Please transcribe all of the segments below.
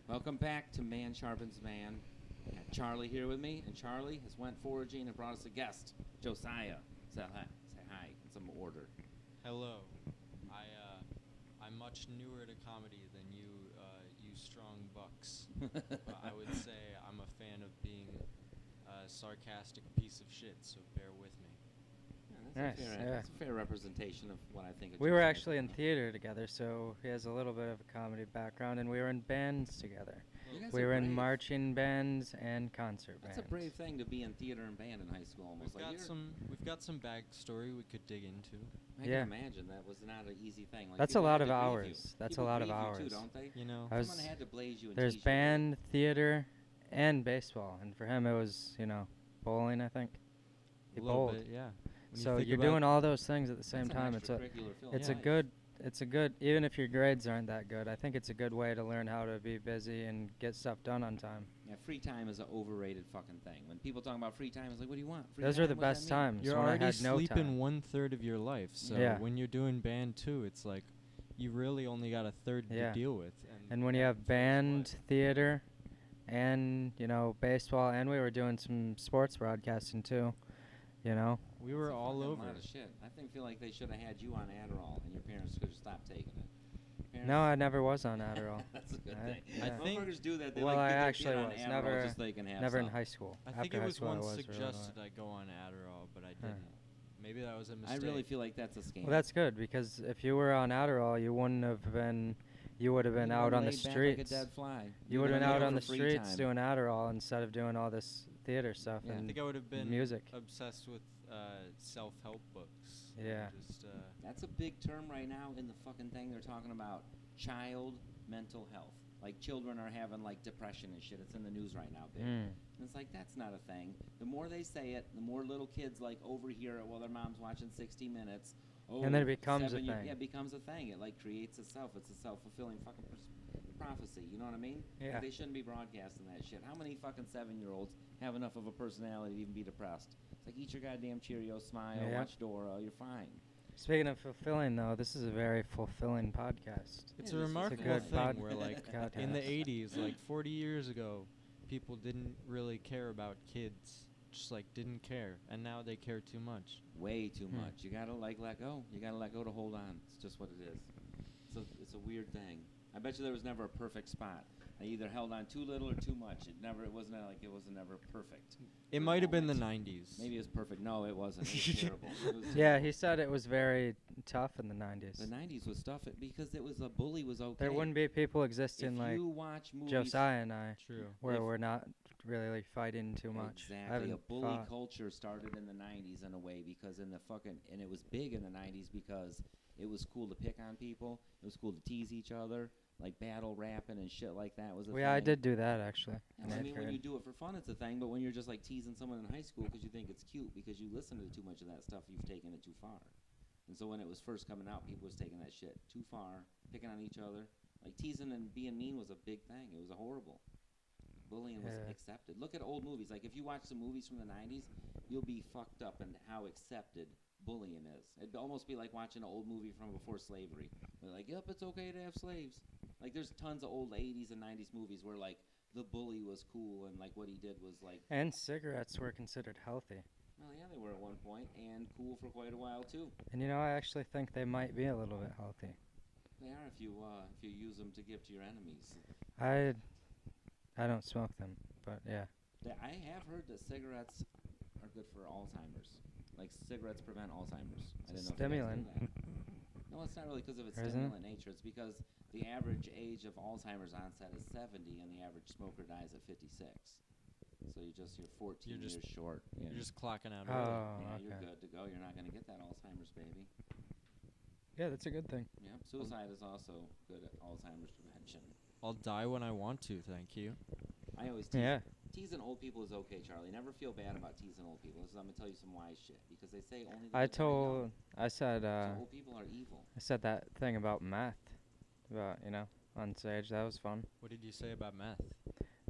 Welcome back to Man Sharpens Man. I got Charlie here with me, and Charlie has went foraging and brought us a guest, Josiah. Say hi. Say hi in some order. Hello. I'm much newer to comedy than you strong bucks. But I would say I'm a fan of being a sarcastic piece of shit, so bear with me. Yeah, that's a fair representation of what I think of We were Josiah actually in Starr. theater together, so he has a little bit of a comedy background, and we were in bands together. You guys We are were in brave. marching bands and concert That's bands. a brave thing to be in theater and band in high school almost. We've got some backstory we could dig into. I Yeah. can imagine that was not an easy thing. Like, That's a people lot had of to grieve you. hours. That's People a lot of grieve you hours. too, don't they? You know, I was- Someone had to blaze you and There's tease you a bit. band, theater, and baseball, and for him it was, bowling, I think. He a little bowled. bit, yeah. When you So think you're about- doing all those things at the same That's time. an It's a extracurricular field it's in a life. good it's a good even if your grades aren't that good. I think it's a good way to learn how to be busy and get stuff done on time. Yeah, free time is an overrated fucking thing. When people talk about free time, it's like, what do you want? Free Those time? are the What does best that mean? times You're when I already had no sleeping time. 1/3 of your life, so Yeah. when you're doing band too, it's like you really only got a third Yeah. to deal with. And when you have band, theater, and baseball, and we were doing some sports broadcasting too, we were It's a all fucking over. lot of shit. I feel like they should have had you on Adderall, and your parents could have stopped taking it. Parents- No, I never was on Adderall. That's a good I- thing. yeah. I think- Motherfuckers do that. They Well, like I get their actually kid on was. Adderall Never- just so they can have Never in some. high school. I After think it high was school, I once was really suggested not. I go on Adderall, but I Huh. didn't. Maybe that was a I mistake. really feel like that's a scam. Well, that's good because if you were on Adderall, you wouldn't have been. You would have been out on the laid back streets. Like a dead fly. You would have been been out looking on the for free streets time. doing Adderall instead of doing all this theater stuff Yeah. I and think I would have been music. obsessed with self-help books. Yeah. Just That's a big term right now in the fucking thing. They're talking about child mental health. Like children are having like depression and shit. It's in the news right now, big. Mm. And it's like that's not a thing. The more they say it, the more little kids like overhear it while their mom's watching 60 Minutes. Oh, And then it becomes a 7 year- thing. Yeah, it becomes a thing. It like creates itself. It's a self-fulfilling fucking prophecy. You know what I mean? Yeah. Like, they shouldn't be broadcasting that shit. How many fucking 7-year-olds have enough of a personality to even be depressed? It's like eat your goddamn Cheerios, smile, Yeah. watch Dora, you're fine. Speaking of fulfilling, though, this is a very fulfilling podcast. it's Yeah, a this is remarkable good thing where like podcast. in the 80s, like 40 years ago, people didn't really care about kids. Just like didn't care, and now they care too much. Way too Hmm. much. You gotta like let go. You gotta let go to hold on. It's just what it is. It's a weird thing. I bet you there was never a perfect spot. I either held on too little or too much. It wasn't ever perfect. It For a might have been the moment. 90s. Maybe it was perfect. No, it wasn't. It was terrible. It was Yeah, terrible. he said it was very tough in the 90s. The 90s was stuff because it was a bully was okay. There wouldn't be people if existing like you watch movies. Josiah and I, True. where if- we're not really like, fighting too much. I Exactly. haven't A bully fought. culture started in the 90s in a way because and it was big in the 90s because it was cool to pick on people. It was cool to tease each other, like battle rapping and shit like that was a thing. I did do that actually. in I eighth mean, when grade. you do it for fun, it's a thing. But when you're just like teasing someone in high school because you think it's cute because you listen to too much of that stuff, you've taken it too far. And so when it was first coming out, people was taking that shit too far, picking on each other. Like teasing and being mean was a big thing. It was horrible. Bullying was Yeah. accepted. Look at old movies. Like if you watch some movies from the 90s, you'll be fucked up in how accepted bullying is. It'd almost be like watching an old movie from before slavery. They're like, yep, it's okay to have slaves. Like there's tons of old 80s and 90s movies where like the bully was cool and like what he did was like, And cigarettes were considered healthy. well, yeah, they were at one point and cool for quite a while too. And I actually think they might be a little bit healthy. They are if you use them to give to your enemies. I don't smoke them, but yeah. I have heard that cigarettes are good for Alzheimer's. Like cigarettes prevent Alzheimer's. I didn't know if you guys knew Stimulant. that. No, it's not really because of its Isn't it? stimulant nature. It's because the average age of Alzheimer's onset is 70, and the average smoker dies at 56. So you're 14 You're years just- short. Yeah. You're just clocking out. Oh, early. yeah, okay. you're good to go. You're not going to get that Alzheimer's, baby. Yeah, that's a good thing. Yeah, suicide is also good at Alzheimer's prevention. I'll die when I want to. Thank you. I always tease Yeah. Teasing old people is okay, Charlie. Never feel bad about teasing old people. I'm gonna tell you some wise shit because they say only. The I good die young. told, I said, So old people are evil. I said that thing about meth, about on stage. That was fun. What did you say about meth?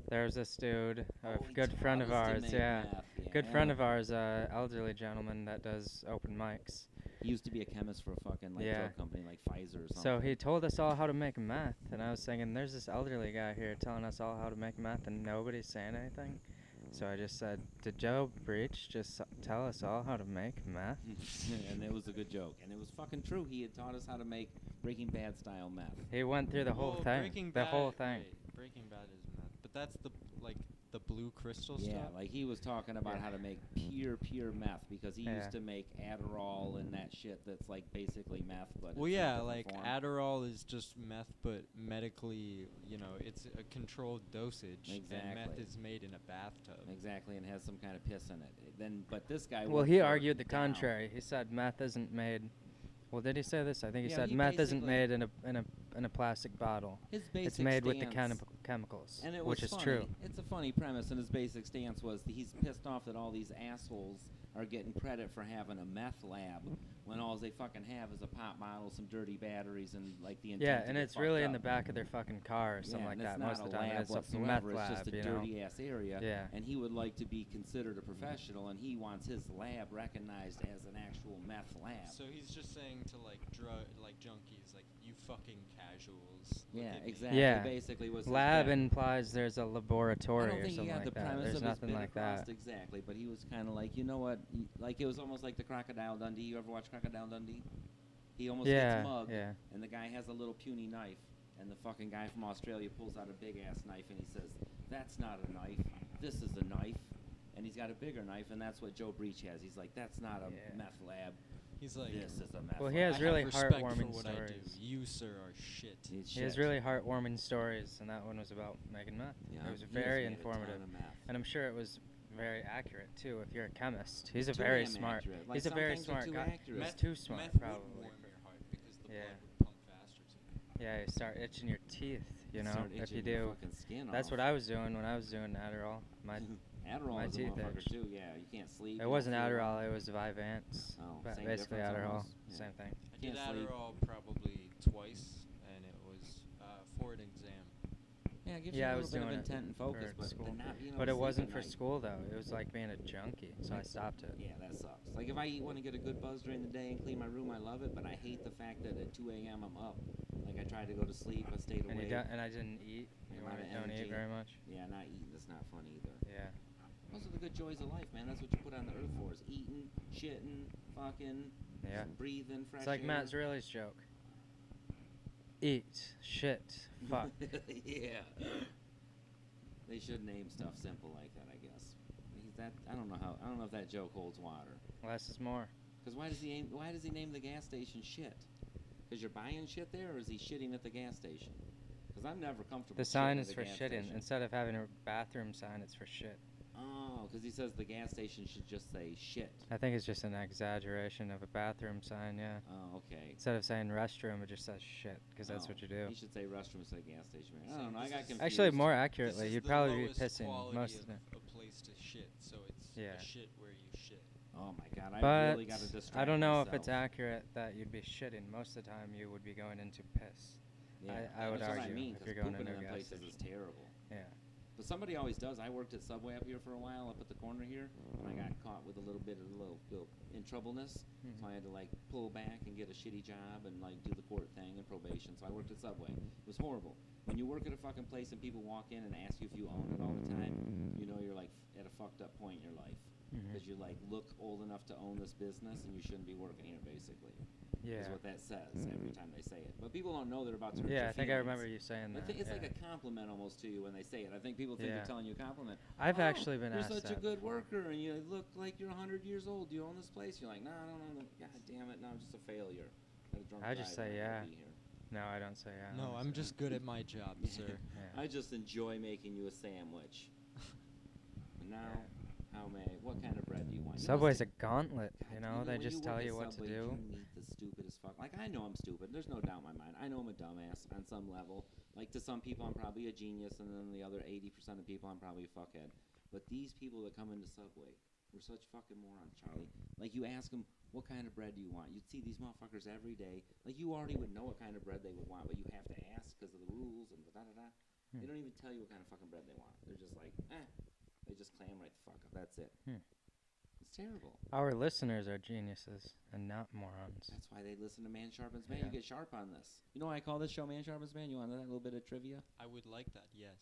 There's this dude, a Oh, he good friend of taught us to ours, make yeah, meth, good friend yeah. of ours, elderly gentleman that does open mics. He used to be a chemist for a fucking like Yeah. drug company like Pfizer or something. So he told us all how to make meth, and I was thinking, there's this elderly guy here telling us all how to make meth, and nobody's saying anything. So I just said, did Joe Breach just tell us all how to make meth? And it was a good joke, and it was fucking true. He had taught us how to make Breaking Bad style meth. He went through the whole Well, thing. Breaking The Bad, whole thing. Wait, Breaking Bad is meth, but that's the the blue crystal Yeah, stuff. like he was talking about Yeah. how to make pure meth because he Yeah. used to make Adderall and that shit that's like basically meth, but Well, it's in a yeah, different like form. Adderall is just meth, but medically, it's a controlled dosage, and meth Exactly. is made in a bathtub. Exactly, and has some kind of piss in it. Then, but this guy. Well, worked he for argued the Dow. contrary. He said meth isn't made. Well, did he say this? I think he Yeah, said he meth isn't basically- made in a plastic bottle. His basic It's made with the stance- chemicals, And it was which is funny. true. It's a funny premise, and his basic stance was that he's pissed off that all these assholes are getting credit for having a meth lab when all they fucking have is a pop bottle, some dirty batteries, and like the intent Yeah, to and get it's fucked really in up. the back of their fucking car or something Yeah, like and that it's most not of the a time. lab And it's a whatsoever. meth It's lab, just a you know. dirty ass area. Yeah. And he would like to be considered a professional, and he wants his lab recognized as an actual meth lab. So he's just saying to junkies, like, you fucking casuals. look Yeah, at me." exactly. Yeah. Basically, was his Lab bet. implies there's a laboratory I don't or think he something had like the that. premise There's of nothing his bit like across that. exactly, but he was kind of like, you know what? Like it was almost like the Crocodile Dundee. You ever watch Crocodile Dundee? He almost Yeah, gets mugged, yeah. and the guy has a little puny knife, and the fucking guy from Australia pulls out a big ass knife, and he says, "That's not a knife. This is a knife." And he's got a bigger knife, and that's what Joe Breach has. He's like, "That's not a Yeah. meth lab. He's like, This is a meth Well, lab." he has I really have respect for heartwarming what I do. stories. You, sir, are shit. He's He has shit. really heartwarming stories, and that one was about making meth. Yeah, It was he has very made a ton informative. of meth. And I'm sure it was very accurate, too, if you're a chemist. He's a Too very damn smart. accurate. Like, He's a some very things are smart too guy. accurate. He's too smart, meth probably. would warm your heart because the Yeah. blood would pump faster to you. Yeah, you start itching your teeth, you know, Start if itching you your do. fucking skin That's off. what I was doing when I was doing Adderall. Adderall my is a teeth motherfucker itch. too. Yeah, you can't sleep. It you don't wasn't feel Adderall, well. it was Vyvanse. Oh, Ba- same basically difference Adderall, almost. Yeah. same thing. I did Can't sleep. Adderall probably twice, and it was for an exam. Yeah, it gives Yeah, I you a was little bit doing of it intent and focus, for but school. then not being able But to it sleep wasn't at for night. school, though. It was like being a junkie, so I stopped it. Yeah, that sucks. Like if I want to get a good buzz during the day and clean my room, I love it, but I hate the fact that at 2 a.m. I'm up. Like I tried to go to sleep, I stayed And awake. and I didn't eat. Yeah, You a lot of don't eat energy. very much. Yeah, not eating. That's not fun either. Yeah. Those are the good joys of life, man. That's what you put on the earth for: is eating, shitting, fucking, Yeah. breathing, fresh It's like air. Matt Zerley's joke. Eat, shit, fuck. Yeah. They should name stuff simple like that, I guess. I don't know if that joke holds water. Less is more. Because why does he name the gas station shit? Because you're buying shit there, or is he shitting at the gas station? Because I'm never comfortable. The sign shitting is at for a gas shitting. station. Instead of having a bathroom sign, it's for shit. Oh, because he says the gas station should just say shit. I think it's just an exaggeration of a bathroom sign, yeah. Oh, okay. Instead of saying restroom, it just says shit, because that's Oh, what you do. He should say restroom instead of gas station. I So don't know. I this got is- confused. Actually, more This accurately, is you'd the probably be lowest pissing quality most of the a place to shit, so it's Yeah. a shit where you shit. Oh my god, I But really got to distract I don't know if it's myself. accurate that you'd be shitting. Most of the time, you would be going into piss. Yeah, I would that's what I argue mean, if 'cause you're going pooping into in a them gas places is station. terrible. Yeah. But somebody always does. I worked at Subway up here for a while, up at the corner here, and I got caught with a little bit of a little in troubleness. Mhm. So I had to like pull back and get a shitty job and like do the court thing and probation. So I worked at Subway. It was horrible. When you work at a fucking place and people walk in and ask you if you own it all the time, you know you're like at a fucked up point in your life Mhm. because you like look old enough to own this business and you shouldn't be working here basically. Is Yeah. what that says every time they say it. But people don't know they're about to hurt Yeah, your I think I feelings. remember you saying I that. think it's like yeah. a compliment almost to you when they say it. I think people think Yeah. they're telling you a compliment. I've "Oh, actually been you're asked such a that. good worker, and you look like you're 100 years old. Do you own this place?" You're like, "No, I don't own it. God damn it, no, I'm just a failure. Got a drunk I just driver, say I gotta yeah. be here." No, I don't say yeah. No, I I'm say just good at my job, sir. Yeah. I just enjoy making you a sandwich. And now, what kind of bread do you want? You Subway's must a gauntlet, God, you know? They when just work tell at you what to Subway, do. You meet the stupidest fuck. Like, I know I'm stupid. There's no doubt in my mind. I know I'm a dumbass on some level. Like, to some people, I'm probably a genius, and then the other 80% of people, I'm probably a fuckhead. But these people that come into Subway, we're such fucking morons, Charlie. Like, you ask them, what kind of bread do you want? You'd see these motherfuckers every day. Like, you already would know what kind of bread they would want, but you have to ask because of the rules and da-da-da. They don't even tell you what kind of fucking bread they want. They're just like, They just clam right the fuck up. That's it. Hmm. It's terrible. Our listeners are geniuses and not morons. That's why they listen to Man Sharpens Man. Yeah. You get sharp on this. You know why I call this show Man Sharpens Man? You want that little bit of trivia? I would like that, yes.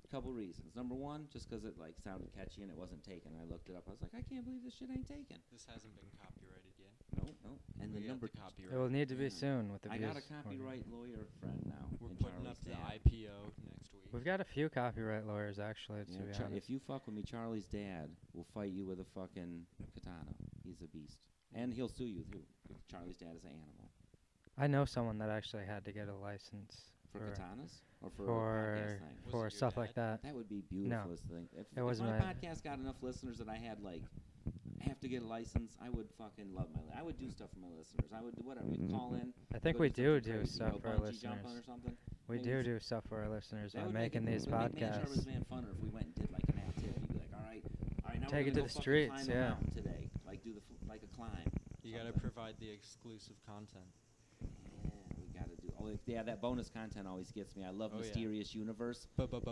Couple reasons. Number one, just because it like sounded catchy and it wasn't taken. I looked it up. I was like, I can't believe this shit ain't taken. This hasn't been copyrighted yet. No. And the We got number the copyright. It will need to be Yeah. soon with the I views. got a copyright lawyer friend now. We're in putting up Charlie's the dad. IPO next week. We've got a few copyright lawyers actually. To Yeah, be honest. if you fuck with me, Charlie's dad will fight you with a fucking katana. He's a beast. And he'll sue you too. Charlie's dad is an animal. I know someone that actually had to get a license For katanas? Or for a for podcast thing? Was for it your stuff like dad? that. That would be beautiful thing. If wasn't my my- podcast got enough listeners that I had like have to get a license, I would fucking love I would do stuff for my listeners. I would do whatever. We'd call in. I think go we do do something do crazy, stuff you know, for our bungee jumping listeners. or something. We Maybe do it's- do stuff for our listeners That by would making make it, these it would make Man Sharpens podcasts. Man funner if we went and did like an activity. You'd be like, all right, now Take we're it gonna to go the fucking streets, climb a yeah. mountain today. Like do like a climb. You got to something. provide the exclusive content. Yeah, we gotta do. Oh, yeah, that bonus content always gets me. I love Oh, yeah. Mysterious Universe.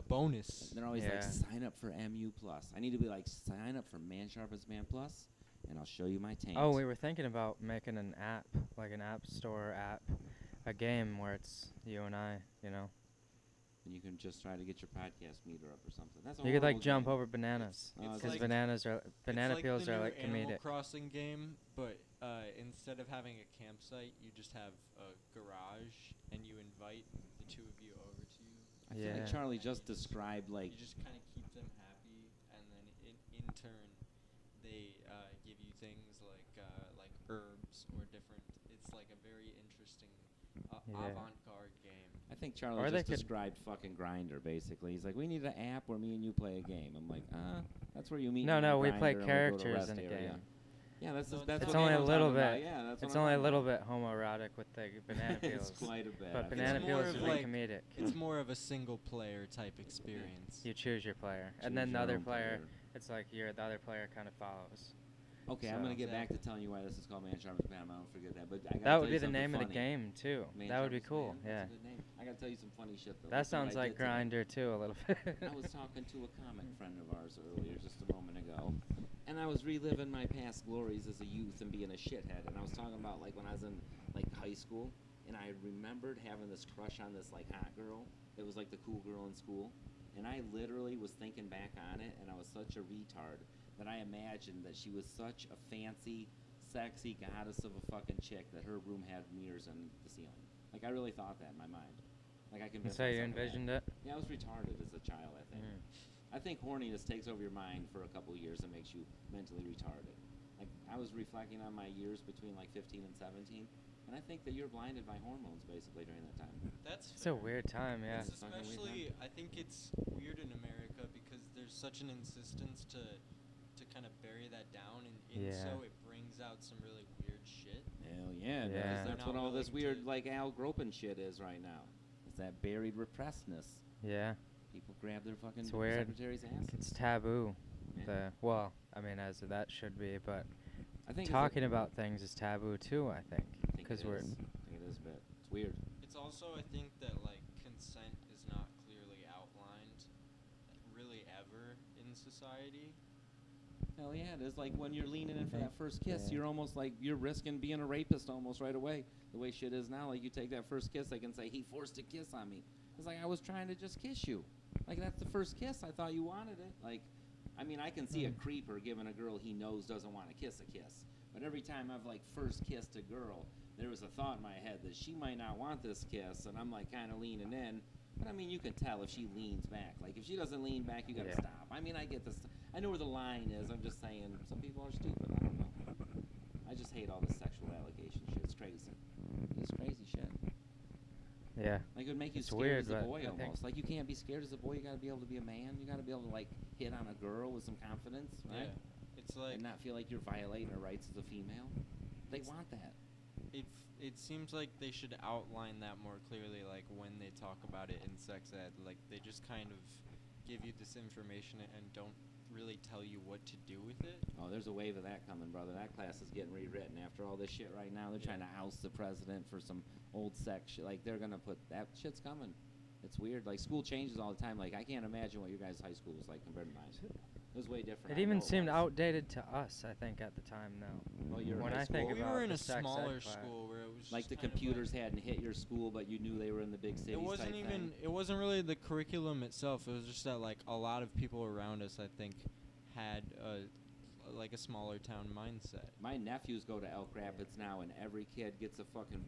Bonus. They're always Yeah. like, sign up for MU Plus. I need to be like, sign up for Man Sharpens Man Plus, and I'll show you my taint. Oh, we were thinking about making an app, like an app store app, a game where it's you and I, you know. And you can just try to get your podcast meter up or something. That's a You could like horrible jump game. over bananas, Oh, it's because like- banana peels the are new like Animal comedic. Crossing game, but instead of having a campsite, you just have a garage, and you invite the two of you over to you. I feel Yeah. like Charlie And just you just- described like You just kind of keep them happy, and then in turn, they give you things like herbs or different. It's like a very interesting Yeah. avant-garde game. I think Charlie Or they just could- described fucking Grinder basically. He's like, we need an app where me and you play a game. I'm like, that's where you meet. No, me on we play Grindr and we go to characters rest in a area. game. Yeah, that's No, that's it's what only I'm a little talking about. bit. Yeah, that's It's what I'm only a talking little about. bit homoerotic with the banana peels. It's quite a bit. I But think banana it's more peels of would be like- comedic. It's more of a single-player type experience. You choose your player, Choose and then the your other own player, it's like the other player kind of follows. Okay, I'm So- gonna get back to telling you why this is called Man Sharpens Man. I don't forget that. But I gotta That tell would you be the something name of the funny. game too. Man That would be Sharpens cool. Man, Yeah. That's a good name. I gotta tell you some funny shit though. That Listen what sounds I like did today. Grinder too a little bit. I was talking to a comic friend of ours earlier, just a moment ago, and I was reliving my past glories as a youth and being a shithead. And I was talking about like when I was in like high school, and I remembered having this crush on this like hot girl. It was like the cool girl in school, and I literally was thinking back on it, and I was such a retard that I imagined that she was such a fancy, sexy goddess of a fucking chick that her room had mirrors in the ceiling. Like I really thought that in my mind. Like I convinced So you myself of that. envisioned it? Yeah, I was retarded as a child, I think. I think horniness takes over your mind for a couple years and makes you mentally retarded. Like I was reflecting on my years between like 15 and 17, and I think that you're blinded by hormones basically during that time. That's It's a weird time, yeah. It's It's fucking weird especially, I think it's weird in America because there's such an insistence to kind of bury that down, and Yeah. so it brings out some really weird shit. Hell yeah, it Yeah. does. They're That's what not all this willing weird to- like Al Gropin shit is right now. It's that buried repressedness. Yeah, People grab their fucking It's weird. secretary's ass. it's taboo. Yeah. I mean, as that should be, but I think talking about things is taboo too. I think I think because it we're is. I think it is a bit. It's weird. It's also, I think, that like consent is not clearly outlined really ever in society. Hell yeah, it is. Like when you're leaning in for that first kiss, Yeah. you're almost like you're risking being a rapist almost right away. The way shit is now, like you take that first kiss, they can say he forced a kiss on me. It's like I was trying to just kiss you. Like that's the first kiss. I thought you wanted it. Like, I mean, I can see a creeper giving a girl he knows doesn't want to kiss a kiss. But every time I've like first kissed a girl, there was a thought in my head that she might not want this kiss, and I'm like kind of leaning in. But I mean, you can tell if she leans back. Like if she doesn't lean back, you gotta Yeah. stop. I mean, I get this. I know where the line is. I'm just saying some people are stupid. I don't know. I just hate all this sexual allegation shit. It's crazy. It's crazy shit. yeah. Like it would make you It's scared weird, as a but boy I think- almost. Like you can't be scared as a boy. You gotta be able to be a man. You gotta be able to like hit on a girl with some confidence, right? Yeah, it's like And not feel like you're violating her rights as a female. They want that. it seems like they should outline that more clearly, like when they talk about it in sex ed. Like they just kind of give you this information and don't really tell you what to do with it. Oh, there's a wave of that coming, brother. That class is getting rewritten after all this shit right now. They're Yeah. trying to oust the president for some old sex shit. Like they're gonna put that shit's coming. It's weird. Like, school changes all the time. Like, I can't imagine what your guys' high school was like compared to mine. It was way different. It I even know seemed was. outdated to us, I think, at the time, though. Oh, you're when high I school? think We about were in the a sex ed smaller class. school where it was Like, just the kind of computers hadn't hit your school, but you knew they were in the big cities. It wasn't type even. thing. It wasn't really the curriculum itself. It was just that like a lot of people around us, I think, had like a smaller town mindset. My nephews go to Elk Rapids now, and every kid gets a fucking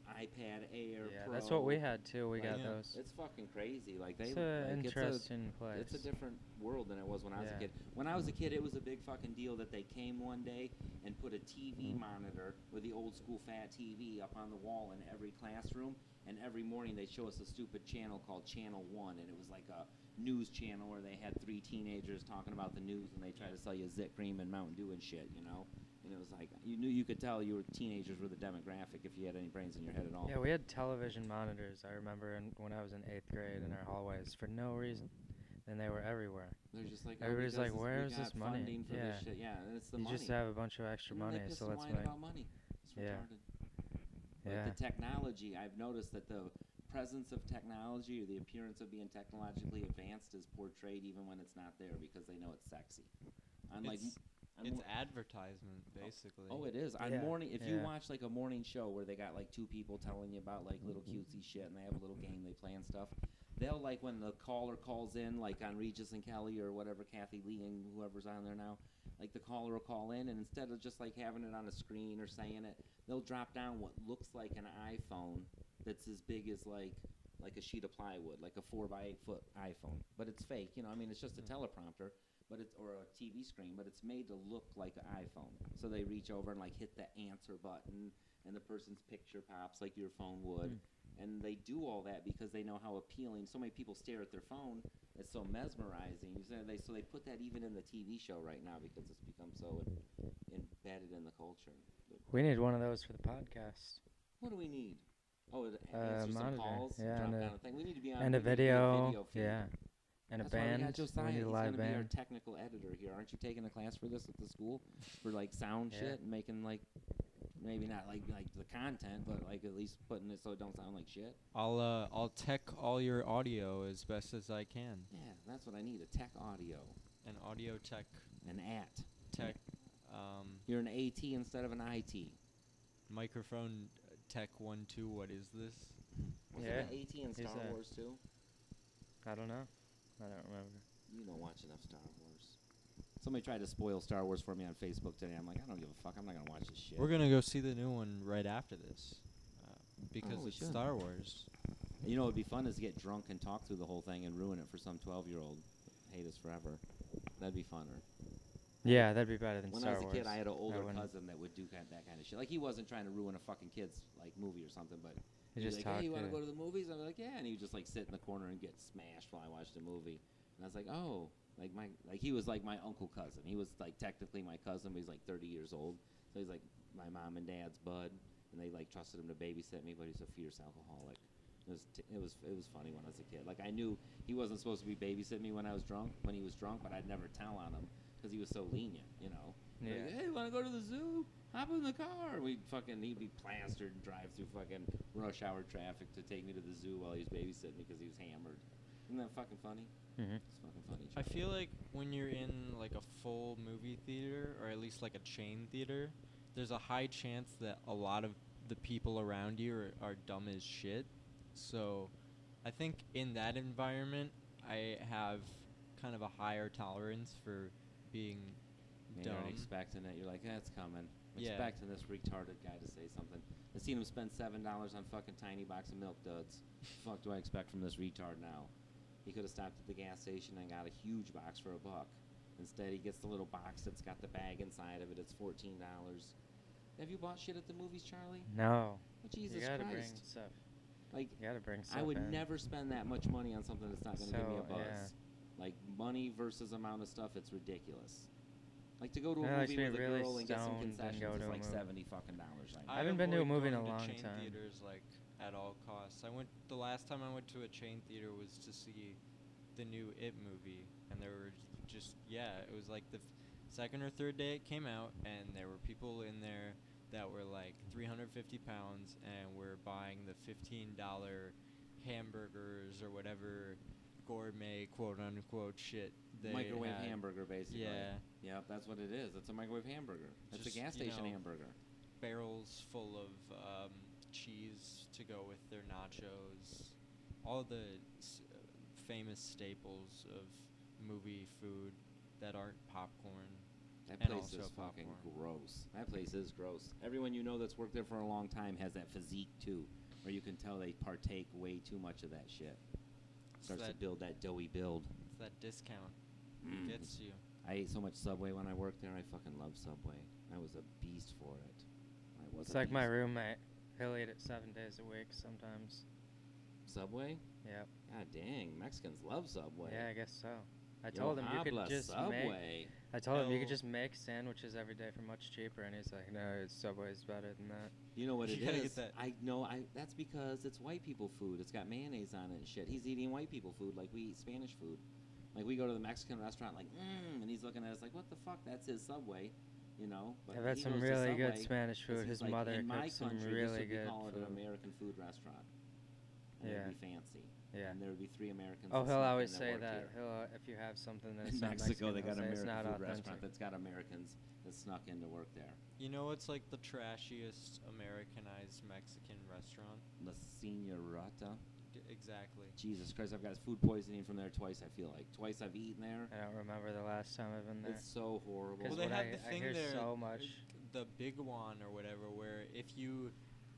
iPad Air Yeah, Pro. that's what we had too. We Like, got yeah. those. It's fucking crazy. Like, they It's an like, interesting place. It's a different world than it was when I was a Yeah. kid. When I was a kid, it was a big fucking deal that they came one day and put a TV monitor with the old school fat TV up on the wall in every classroom. And every morning they'd show us a stupid channel called Channel 1. And it was like a news channel where they had 3 teenagers talking about the news. And they try to sell you Zit Cream and Mountain Dew and shit, you know? And it was like, you could tell teenagers were the demographic if you had any brains in your head at all. Yeah, we had television monitors, I remember, when I was in 8th grade in our hallways for no reason. And they were everywhere. They're just like, Everybody's like, because where we is this got money? funding for Yeah. this shit. Yeah, and it's the You money. just have a bunch of extra And then money, they piss so and let's whine make. about money. It's Yeah. retarded. Yeah. Like the technology, I've noticed that the presence of technology or the appearance of being technologically advanced is portrayed even when it's not there because they know it's sexy. Unlike It's advertisement, basically. Oh, it is. On Yeah, morning, if you yeah. watch like a morning show where they got like 2 people telling you about like little cutesy shit and they have a little game they play and stuff, they'll like when the caller calls in, like on Regis and Kelly or whatever, Kathy Lee and whoever's on there now, like the caller will call in and instead of just like having it on a screen or saying it, they'll drop down what looks like an iPhone that's as big as like a sheet of plywood, like a 4x8 foot iPhone, but it's fake. You know, I mean, it's just a teleprompter. But it's or a TV screen, but it's made to look like an iPhone. So they reach over and like hit the answer button, and the person's picture pops like your phone would. And they do all that because they know how appealing. So many people stare at their phone; it's so mesmerizing. So they put that even in the TV show right now because it's become so embedded in the culture. We need one of those for the podcast. What do we need? Oh, answer some monitor. calls, Yeah, drop and down a thing. We need to be on and a we need to be video. feed. Yeah. And That's a why band. we got Josiah. We need He's a going live to be our band. technical editor here. Aren't you taking a class for this at the school? For like sound Yeah. shit and making like, maybe not like the content, but like at least putting it so it don't sound like shit. I'll tech all your audio as best as I can. Yeah, that's what I need, a tech audio. An audio tech. An AT. Tech. You're an AT instead of an IT. Microphone tech 1-2. What is this? Wasn't Yeah. an AT in He's Star a- Wars too? I don't know. I don't remember. You don't watch enough Star Wars. Somebody tried to spoil Star Wars for me on Facebook today. I'm like, I don't give a fuck. I'm not going to watch this shit. We're gonna go see the new one right after this, because we it's should. Star Wars. You know what would be fun is to get drunk and talk through the whole thing and ruin it for some 12-year-old. Hate us forever. That'd be funner. Yeah, that'd be better than When Star I was a Wars. kid, I had an older wouldn't- cousin that would do that kind of shit. Like, he wasn't trying to ruin a fucking kid's, like, movie or something, but You he'd just be like, talk hey, you want to to go to the movies? I'm like, yeah. And he would just, like, sit in the corner and get smashed while I watched a movie. And I was like, oh. He was, like, my uncle cousin. He was, like, technically my cousin, but he's, like, 30 years old. So he's, like, my mom and dad's bud. And they, like, trusted him to babysit me, but he's a fierce alcoholic. It was funny when I was a kid. Like, I knew he wasn't supposed to be babysitting me when he was drunk, but I'd never tell on him because he was so lenient, you know. Yeah. Like, hey, want to go to the zoo? Hop in the car. He'd be plastered and drive through fucking rush hour traffic to take me to the zoo while he was babysitting me because he was hammered. Isn't that fucking funny? Mhm. It's fucking funny. I feel like when you're in like a full movie theater, or at least like a chain theater, there's a high chance that a lot of the people around you are dumb as shit. So I think in that environment, I have kind of a higher tolerance for being You're dumb. expecting it. You're like, it's coming. Yeah. Expecting this retarded guy to say something. I seen him spend $7 on fucking tiny box of milk duds. Fuck do I expect from this retard now? He could have stopped at the gas station and got a huge box for $1. Instead, he gets the little box that's got the bag inside of it. It's $14. Have you bought shit at the movies, Charlie? No. Oh, Jesus you gotta Christ. bring stuff. Like, You gotta bring stuff I would in. never spend that much money on something that's not going to give me a So, buzz. yeah. Like, money versus amount of stuff, it's ridiculous. Like, to go to a Yeah, like movie to be with a really girl and get some stoned and concessions go is to a like movie. $70 fucking dollars right now. I haven't been to a avoid movie in a going to long chain time. theaters like at all costs. The last time I went to a chain theater was to see the new It movie, and there were it was like the second or third day it came out, and there were people in there that were like 350 pounds and were buying the $15 hamburgers or whatever gourmet quote unquote shit they Microwave had. hamburger, basically. Yeah. Yep, that's what it is. It's a microwave hamburger. It's a Just, gas you station know, hamburger. Barrels full of cheese to go with their nachos. All the famous staples of movie food that aren't popcorn. That And place also is fucking popcorn. gross. That place is gross. Everyone you know that's worked there for a long time has that physique too, where you can tell they partake way too much of that shit. Starts to build that doughy build. It's that discount. Gets you. I ate so much Subway when I worked there. I fucking love Subway. I was a beast for it. I was It's a like my beast. roommate. He'll eat it 7 days a week sometimes. Subway? Yep. God dang, Mexicans love Subway. Yeah, I guess so. I Yo told him you could habla just make. Subway. I told him you could No. just make sandwiches every day for much cheaper, and he's like, "No, Subway's better than that." You know what it You gotta is? get that. I know. That's because it's white people food. It's got mayonnaise on it and shit. He's eating white people food like we eat Spanish food. Like we go to the Mexican restaurant, like, and he's looking at us like, what the fuck? That's his Subway, you know. But I've had he some goes to really good Subway Spanish 'cause food. he's His like, mother in my cooks some country, really this would be good called an food. American food restaurant. And Yeah. it'd be fancy. Yeah. And there would be 3 Americans. Oh, that he'll snuck always in say work that. here. He'll if you have something that's In not Mexico, Mexican, they got he'll an say it's American not food restaurant authentic. that's got Americans that snuck in to work there. You know what's like the trashiest Americanized Mexican restaurant? La Senorata. Exactly. Jesus Christ, I've got food poisoning from there twice, I feel like. Twice I've eaten there. I don't remember the last time I've been there. It's so horrible. Because Well, they what have the I thing hear there, so much. the big one or whatever, where if you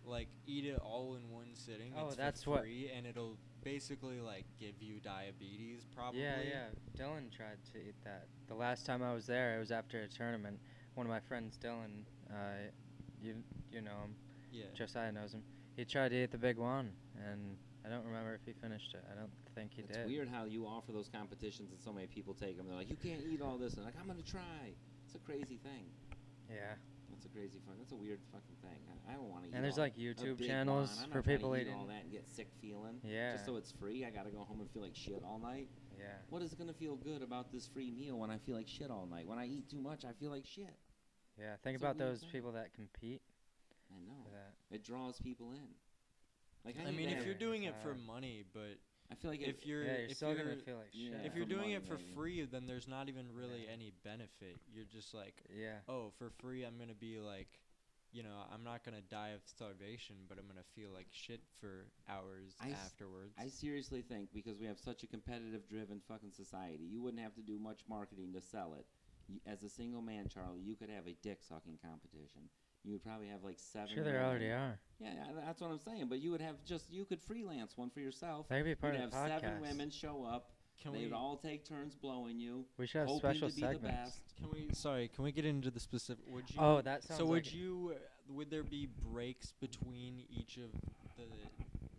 like eat it all in one sitting, Oh, it's that's for what- free, and it'll basically like give you diabetes, probably. Yeah, yeah. Dylan tried to eat that. The last time I was there, it was after a tournament. One of my friends, Dylan, you know him. Yeah. Josiah knows him. He tried to eat the big one, and I don't remember if he finished it. I don't think he It's did. weird how you offer those competitions and so many people take them. They're like, you can't eat all this. And like, I'm going to try. It's a crazy thing. Yeah. That's a crazy fun. That's a weird fucking thing. I don't want to eat And there's all like a YouTube big channels one. I'm for not trying people to eat eating. all that and get sick feeling. Yeah. Just so it's free, I got to go home and feel like shit all night. Yeah. What is going to feel good about this free meal when I feel like shit all night? When I eat too much, I feel like shit. Yeah. Think It's a about weird those thing. people that compete I know. for that. It draws people in. Like I mean, if you're Yeah. doing it for money, but I feel like if you're Yeah, you're if still you're gonna feel like yeah, shit. if you're for doing money, it for maybe. free, then there's not even really Yeah. any benefit. You're just like, Yeah. oh, for free, I'm gonna be like, you know, I'm not gonna die of starvation, but I'm gonna feel like shit for hours afterwards. I seriously think because we have such a competitive-driven fucking society, you wouldn't have to do much marketing to sell it. As a single man, Charlie, you could have a dick-sucking competition. You would probably have like 7 Sure, there women. already are. Yeah, that's what I'm saying. But you would have you could freelance one for yourself. That could be part You'd of have the 7 podcast. women show up. Can They'd we all take turns blowing you. We should have hoping special to be the segments. best. can we get into the specific? Would you? Oh, that sounds So like would there be breaks between each of the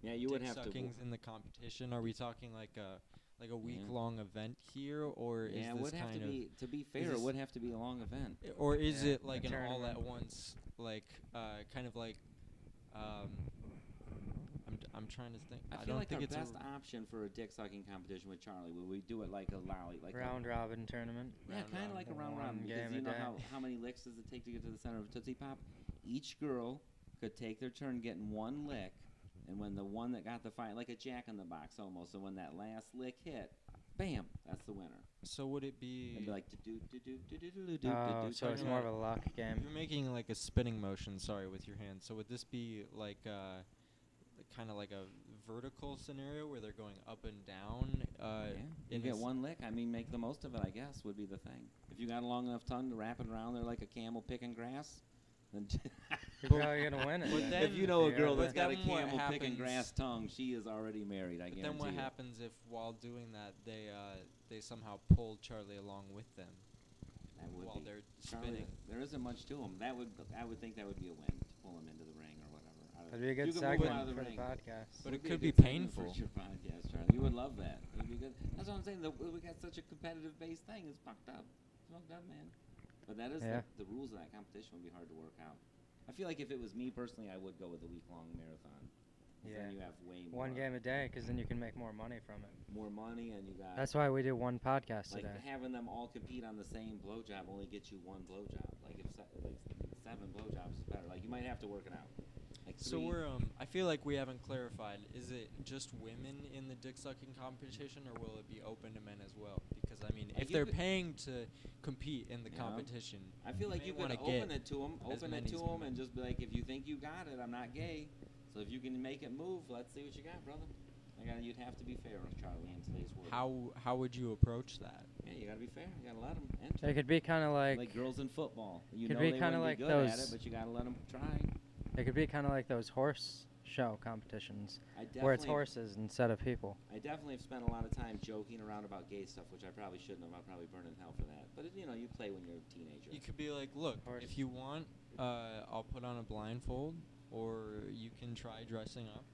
Yeah, you would dick have to. suckings in the competition? Are we talking like a week-long event here, or is Yeah, it this would have kind to of, be. To be fair, it this- would have to be a long event. or is Yeah, it like a an all tournament. at once, like kind of like I'm trying to think. I feel don't like think our it's best option for a dick sucking competition with Charlie would we do it like a lolly, like round robin tournament. yeah, kind of like a round One robin. Because game you a know day. how many licks does it take to get to the center of a Tootsie Pop? Each girl could take their turn getting one lick, and when the one that got the fight, like a Jack in the Box almost, and when that last lick hit, bam, that's the winner. So would it be? It'd be like do do do do do do do Oh, do. so it's more of a luck game. You're making like a spinning motion. Sorry, with your hands. So would this be like kind of like a vertical scenario where they're going up and down? Yeah, you in get this- one lick. I mean, make the most of it. I guess would be the thing. If you got a long enough tongue to wrap it around there like a camel picking grass, then You're probably gonna win it. But then. then- if you know a Yeah, girl but that's got a then what camel picking happens- grass tongue, she is already married. I But guarantee then what you. happens if while doing that they somehow pulled Charlie along with them That would while be. they're Charlie, spinning? there isn't much to him. I would think that would be a win to pull him into the ring or whatever. That'd be a You good could move him out segment of the for the ring. podcast. But Would it a could be good segment for painful. your podcast, Charlie. You would love that. It'd be good. That's what I'm saying. We got such a competitive based thing. It's fucked up. It's fucked up, man. But that is Yeah. the rules of that competition would be hard to work out. I feel like if it was me personally, I would go with a week-long marathon. 'Cause Yeah. Then you have way more. One game a day, because then you can make more money from it. More money, and you got. That's why we do one podcast like a day. having them all compete on the same blowjob only gets you one blowjob. Like if like 7 blowjobs is better. Like you might have to work it out. Like So I feel like we haven't clarified. Is it just women in the dick sucking competition, or will it be open to men as well? Because I mean, Like if you they're could- paying to compete in the Yeah. competition, I feel like may you could wanna open get it to them, as open it many to as them, men. and just be like, if you think you got it, I'm not gay. So if you can make it move, let's see what you got, brother. You'd have to be fair, Charlie, in today's world. How would you approach that? Yeah, you gotta be fair. You gotta let them enter. It could be kind of Like girls in football. You could know be they kinda wouldn't like be good at those- it, but you gotta let them try. It could be kind of like those horse show competitions I where it's definitely, horses instead of people. I definitely have spent a lot of time joking around about gay stuff, which I probably shouldn't have. I'll probably burn in hell for that. But you play when you're a teenager. You could be like, look, Horse. if you want, I'll put on a blindfold, or you can try dressing up.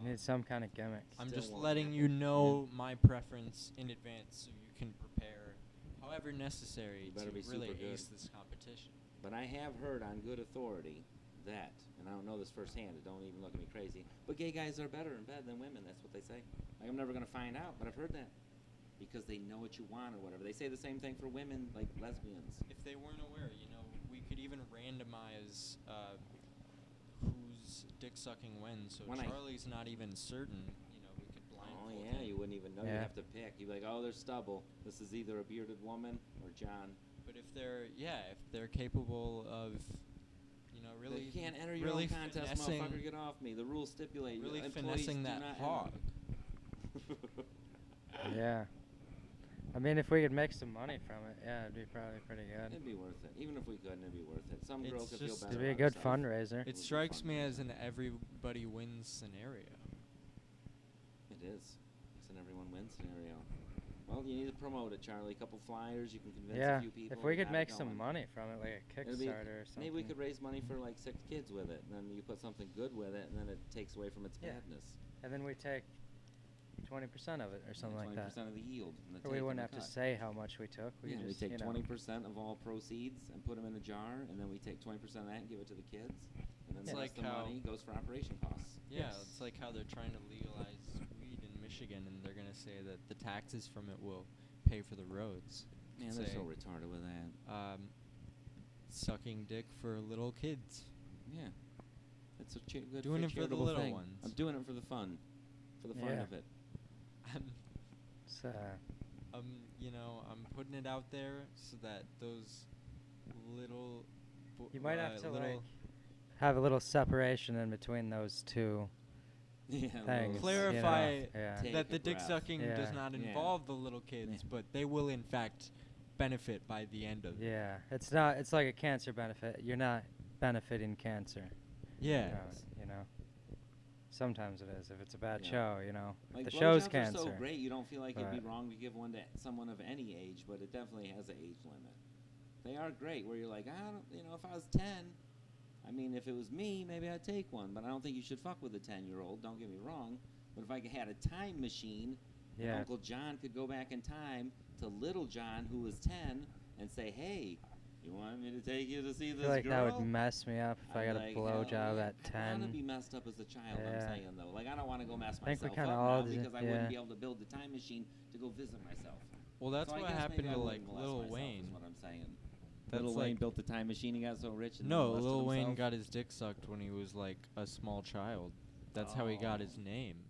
You need some kind of gimmick. I'm Still just won't letting happen. you know my preference in advance, so you can prepare however necessary You better to be really super good. ace this competition. But I have heard on good authority that, and I don't know this firsthand, don't even look at me crazy, but gay guys are better in bed than women. That's what they say. Like, I'm never going to find out, but I've heard that. Because they know what you want or whatever. They say the same thing for women, like lesbians. If they weren't aware, we could even randomize who's dick sucking when. So When I- Charlie's not even certain. We could Oh, blindfold yeah, him. you wouldn't even know. Yeah. You'd have to pick. You'd be like, oh, there's stubble. This is either a bearded woman or John. But if they're capable of, really, You can't enter your really own contest, finessing, motherfucker. Get off me. The rules stipulate. really employees finessing do that not hog. enter. Yeah. I mean, if we could make some money from it, yeah, it'd be probably pretty good. It'd be worth it. Even if we couldn't, it'd be worth it. Some girl It's could feel just- better. It'd be a about good herself. fundraiser. It would be strikes me fun. as an everybody wins scenario. It is. It's an everyone wins scenario. Well, you need to promote it, Charlie. A couple flyers. You can convince Yeah, a few people. if we you could got make it some going. money from it, like a It'd be- Kickstarter or something. Maybe we could raise money for like 6 kids with it, and then you put something good with it, and then it takes away from its Yeah. badness. And then we take 20% of it or something like that. 20% of the yield. And the Or we take and wouldn't the have to cut. say how much we took. We Yeah, could we just, take 20% of all proceeds and put them in a jar, and then we take 20% of that and give it to the kids, and then It's the like rest of the how- money goes for operation costs. Yeah, Yes. it's like how they're trying to legalize weed in Michigan, and they're gonna say that the taxes from it will pay for the roads. Man, they're Say, so retarded with that. Sucking dick for little kids. Yeah, it's a good Doing it for the charitable little thing. ones. I'm doing it for the fun Yeah. of it. It's, I'm putting it out there so that those little. you might have to little like have a little separation in between those two Yeah, things. Clarify Yeah. Take that a the dick breath. sucking Yeah. does not Yeah. involve the little kids, Yeah. but they will in fact benefit by the end of it. Yeah. It's not. It's like a cancer benefit. You're not benefiting cancer. Yeah. from it, Sometimes it is if it's a bad Yeah. show. Like The show's blowjobs cancer. are so great, you don't feel like it'd be but- wrong to give one to someone of any age, but it definitely has an age limit. They are great, where you're like, I don't, if I was 10, I mean, if it was me, maybe I'd take one, but I don't think you should fuck with a 10-year-old. Don't get me wrong, but if I had a time machine, and Yeah. Uncle John could go back in time to Little John, who was 10, and say, hey, you want me to take you to see I this feel like girl? that would mess me up if I I'd got be a like, blowjob hell yeah. at I want 10. to be messed up as a child, I'm Yeah. saying, though. Like, I don't want to go mess I think we myself kinda up all now did- because I yeah. wouldn't be able to build the time machine to go visit myself. Well, that's So I what guess happened maybe I to wouldn't molest Lil myself, Wayne. is what I'm saying. That's Lil like- Wayne built the time machine. He got so rich. And No, molested Lil Wayne himself. got his dick sucked when he was like a small child. That's how he got his Oh. name.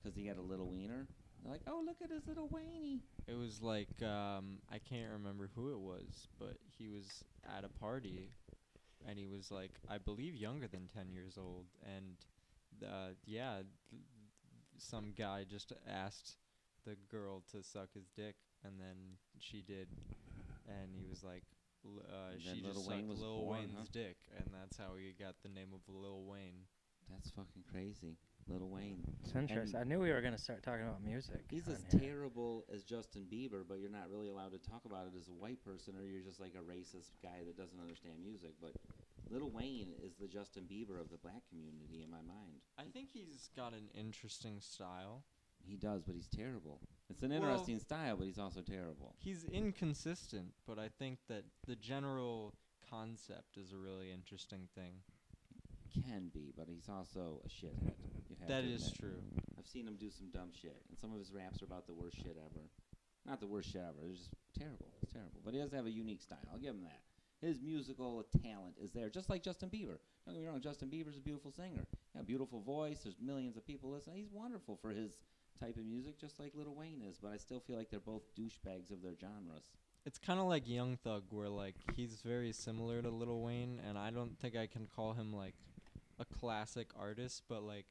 Because he had a little wiener. They're like, oh, look at his little Waynie. It was like I can't remember who it was, but he was at a party, and he was like, I believe younger than 10 years old, and some guy just asked the girl to suck his dick, and then she did, and he was like, And she then just Lil Wayne sucked was Lil born, Wayne's huh? dick, and that's how he got the name of Lil Wayne. That's fucking crazy. Lil Wayne. It's interesting. I knew we were gonna start talking about music. He's on as here. terrible as Justin Bieber, but you're not really allowed to talk about it as a white person, or you're just like a racist guy that doesn't understand music. But Lil Wayne is the Justin Bieber of the black community in my mind. I think he's got an interesting style. He does, but he's terrible. It's an Well- interesting style, but he's also terrible. He's inconsistent, but I think that the general concept is a really interesting thing. Can be, but he's also a shithead. You have That to is admit. true. I've seen him do some dumb shit, and some of his raps are about the worst shit ever. Not the worst shit ever. It's just terrible. It's terrible. But he does have a unique style. I'll give him that. his musical talent is there, just like Justin Bieber. Don't get me wrong, Justin Bieber's a beautiful singer. Yeah, beautiful voice. There's millions of people listening. He's wonderful for his type of music, just like Lil Wayne is. But I still feel like they're both douchebags of their genres. It's kind of like Young Thug, where like he's very similar to Lil Wayne, and I don't think I can call him like a classic artist, but like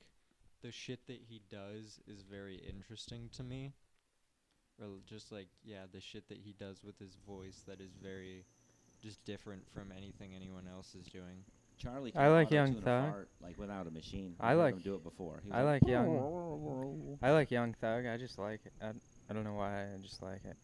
the shit that he does is very interesting to me. Or just like, yeah, the shit that he does with his voice that is very just different from anything anyone else is doing. Charlie I can like Young auto-tune a Thug. fart, like without a machine. I I've heard like- him do it before. He was I like Young Thug. I just like it. I don't know why. I just like it.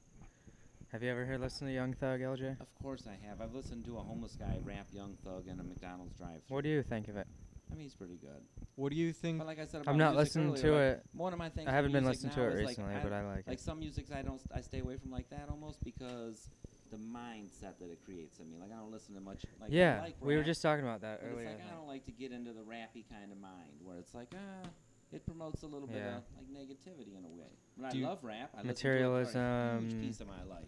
Have you ever listened to Young Thug, LJ? Of course I have. I've listened to a homeless guy rap Young Thug in a McDonald's drive-thru. What do you think of it? I mean, he's pretty good. What do you think? But like I said about I'm not music listening earlier, to like, it. One of my things I with haven't been music listening to now it is, recently, like, but I like like it. some musics I stay away from like that almost because the mindset that it creates in me. Like I don't listen to much. Like, Yeah, I like we were rap, just talking about that but earlier. it's like I don't like to get into the rappy kind of mind where it's like it promotes a little bit Yeah. of like negativity in a way. But Do I you- love rap. I listen to it for a Materialism, huge piece of my life.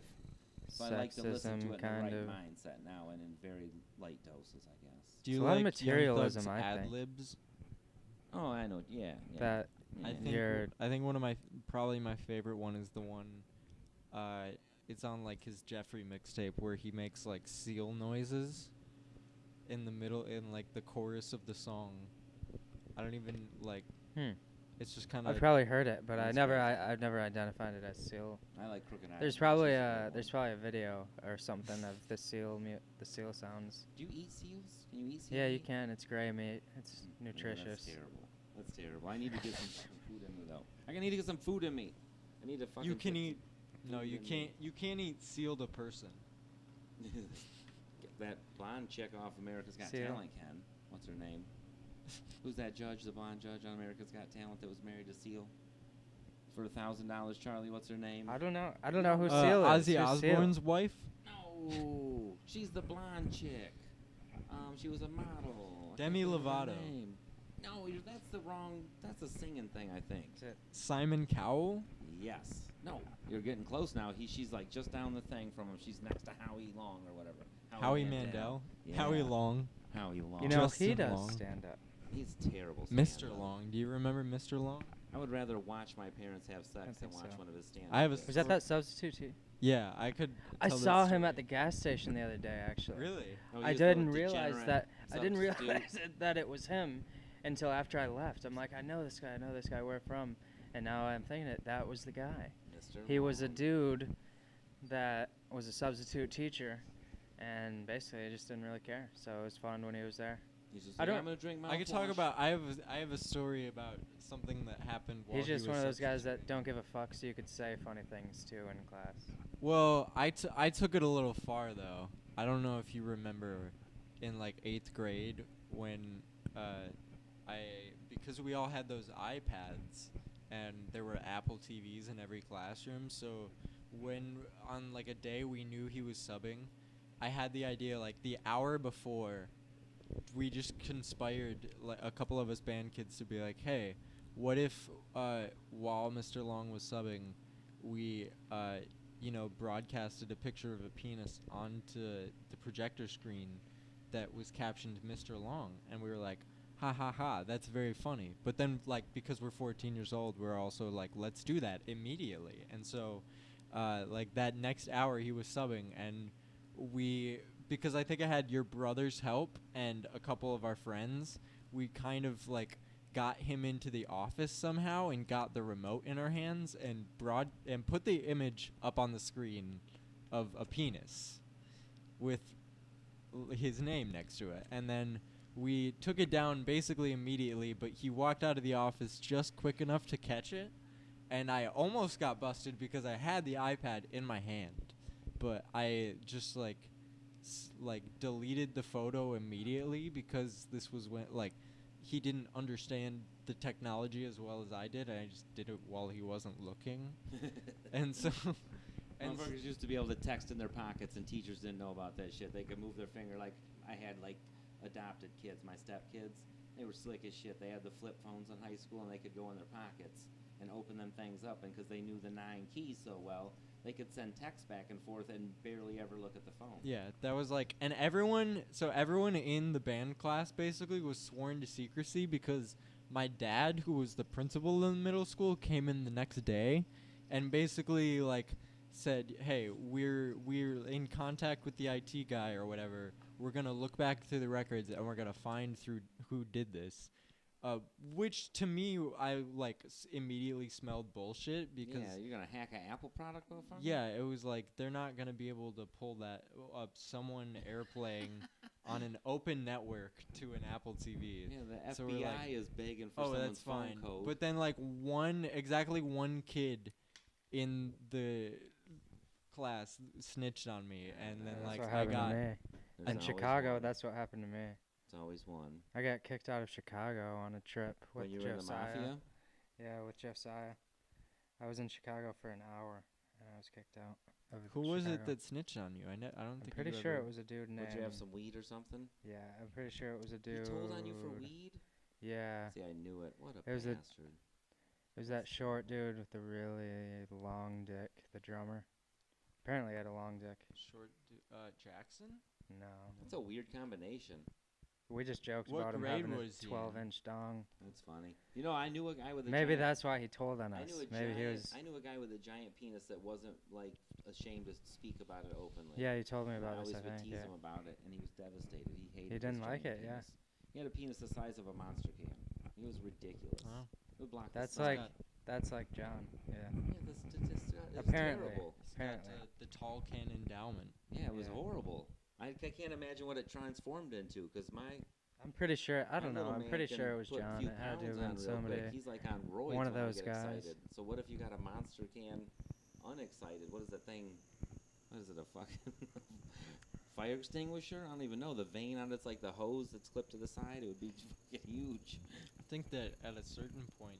So I like to listen to sexism, it in the kind right of. mindset now and in very light doses, I guess. Do you It's a lot of like materialism, Young I Thug's think. ad-libs? Oh, I know. Yeah. That yeah. I think one of my probably my favorite one is the one it's on like his Jeffrey mixtape where he makes like seal noises in the middle in like the chorus of the song. I don't even like it's just kind I've of probably heard it, but That's I've never identified it as seal. I like Crooked Island. There's probably a video or something of the seal sounds. Do you eat seals? Can you eat seal Yeah, you meat? can. It's gray meat. It's Yeah, nutritious. that's terrible. That's terrible. I need to get some fucking food in me though. I need to get some food in me. I need to fucking. you can put eat some no food you in can't you can't eat seal the person. me. Get that blonde chick off America's Got Seal. Talent can. What's her name? Who's that judge? The blonde judge on America's Got Talent that was married to Seal for $1,000. Charlie, what's her name? I don't know. I don't know who seal is. Ozzy Who's Seal? Osbourne's wife? No, she's the blonde chick. She was a model. I Demi can't think of her Lovato. name. No, that's the wrong. That's a singing thing, I think. That's it. Simon Cowell? Yes. No, you're getting close now. She's like just down the thing from him. She's next to Howie Long or whatever. Howie Mandel? Yeah. Howie Long? Howie Long. You know, Justin he does Long. stand up. He's terrible. Mr. stand-up. Long. Do you remember Mr. Long? I would rather watch my parents have sex than think watch so. one of his stand-up. I have a bits. Was that substitute too? Yeah, I could. I tell that saw him story. at the gas station the other day, actually. Really? Oh, he I was the didn't realize degenerate that. I didn't substitute. realize that it was him until after I left. I'm like, I know this guy. I know this guy. Where from? And now I'm thinking that was the guy. Mr. He was a Long. dude that was a substitute teacher, and basically I just didn't really care. So it was fun when he was there. He's just I like, don't- I'm gonna drink I could talk mouthwash." about. I have a story about something that happened while He's he just was one of those guys that substituting. don't give a fuck, so you could say funny things too in class. Well, I took it a little far though. I don't know if you remember, in like 8th grade when because we all had those iPads and there were Apple TVs in every classroom. So when on like a day we knew he was subbing, I had the idea like the hour before. We just conspired, like a couple of us band kids, to be like, hey, what if while Mr. Long was subbing, we broadcasted a picture of a penis onto the projector screen that was captioned Mr. Long, and we were like, ha ha ha, that's very funny. But then, like, because we're 14 years old, we're also like, let's do that immediately. And so like that next hour he was subbing, and because I think I had your brother's help and a couple of our friends, we kind of like got him into the office somehow and got the remote in our hands and put the image up on the screen of a penis with his name next to it. And then we took it down basically immediately, but he walked out of the office just quick enough to catch it. And I almost got busted because I had the iPad in my hand, but I just like deleted the photo immediately because this was when like he didn't understand the technology as well as I did. I just did it while he wasn't looking. And so Motherfuckers used to be able to text in their pockets, and teachers didn't know about that shit. They could move their finger. Like I had like adopted kids, my step kids. They were slick as shit. They had the flip phones in high school, and they could go in their pockets and open them things up. And because they knew the 9 keys so well, they could send text back and forth and barely ever look at the phone. Yeah, that was like, and everyone in the band class basically was sworn to secrecy because my dad, who was the principal in the middle school, came in the next day and basically like said, "Hey, we're in contact with the IT guy or whatever. We're going to look back through the records and we're going to find through who did this." Which to me, I like immediately smelled bullshit because you're gonna hack an Apple product, motherfucker. yeah, it was like they're not gonna be able to pull that up. Someone airplaying on an open network to an Apple TV. Yeah, the So we're FBI like, is begging for oh, someone's that's fine. phone code. But then like one kid in the class snitched on me, and then That's like what I happened got to me. There's In always Chicago, one. that's what happened to me. It's always one. I got kicked out of Chicago on a trip with When you were in the Josiah. mafia. Yeah, with Josiah. I was in Chicago for an hour, and I was kicked out. Of Who was it Chicago. that snitched on you? I don't I'm think. pretty you sure ever it was a dude named. Would you have some weed or something? Yeah, I'm pretty sure it was a dude. He told on you for weed? Yeah, See, I knew it. What a It was a- bastard. it was that short dude with the really long dick, the drummer. Apparently, he had a long dick. Short, Jackson. No, That's a weird combination. we just joked What about him grade having a was he in? 12-inch dong. That's funny. You know, I knew a guy with a Maybe giant, that's why he told on I us. knew a Maybe giant, he was. I knew a guy with a giant penis that wasn't like ashamed to speak about it openly. Yeah, he told me And I about always this. I would think. tease Yeah. him about it, and he was devastated. He hated. He didn't his like giant it, yeah. penis. He had a penis the size of a monster can. It was ridiculous. Oh. It would block That's the sun. like That's like John. Yeah. Yeah, the statistics. It was Apparently. terrible. He's got Apparently. the tall can endowment. Yeah, it was Yeah. horrible. I can't imagine what it transformed into, because I'm pretty sure. I my don't know. little I'm man pretty can sure it was put a John. few It had to have pounds been on real somebody. quick. He's like on roids One of when I those get guys. excited. So what if you got a monster can unexcited? What is that thing? What is it, a fucking fire extinguisher? I don't even know. The vein on it's like the hose that's clipped to the side. It would be fucking huge. I think that at a certain point,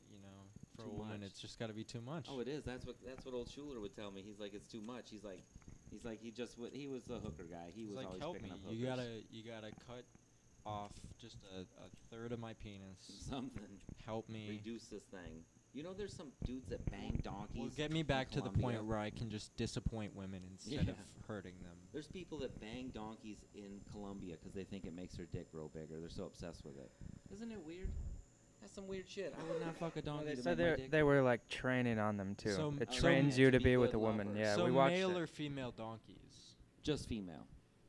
for Too a woman, much. it's just got to be too much. Oh, it is. That's what old Schuler would tell me. He's like, it's too much. He's like he was the hooker guy. He He's was like, always help picking me. up hookers. You gotta cut off just a third of my penis. Something. Help me. Reduce this thing. You know, there's some dudes that bang donkeys. Well, get me back in to the Colombia. point where I can just disappoint women instead Yeah. of hurting them. There's people that bang donkeys in Colombia because they think it makes their dick grow bigger. They're so obsessed with it. Isn't it weird? That's some weird shit. I would not fuck a donkey They to said make my dick. they were like training on them too. So- It so- trains Yeah, you to to be be with good a woman. lovers. Yeah, so we watched male it. or female donkeys? Just female.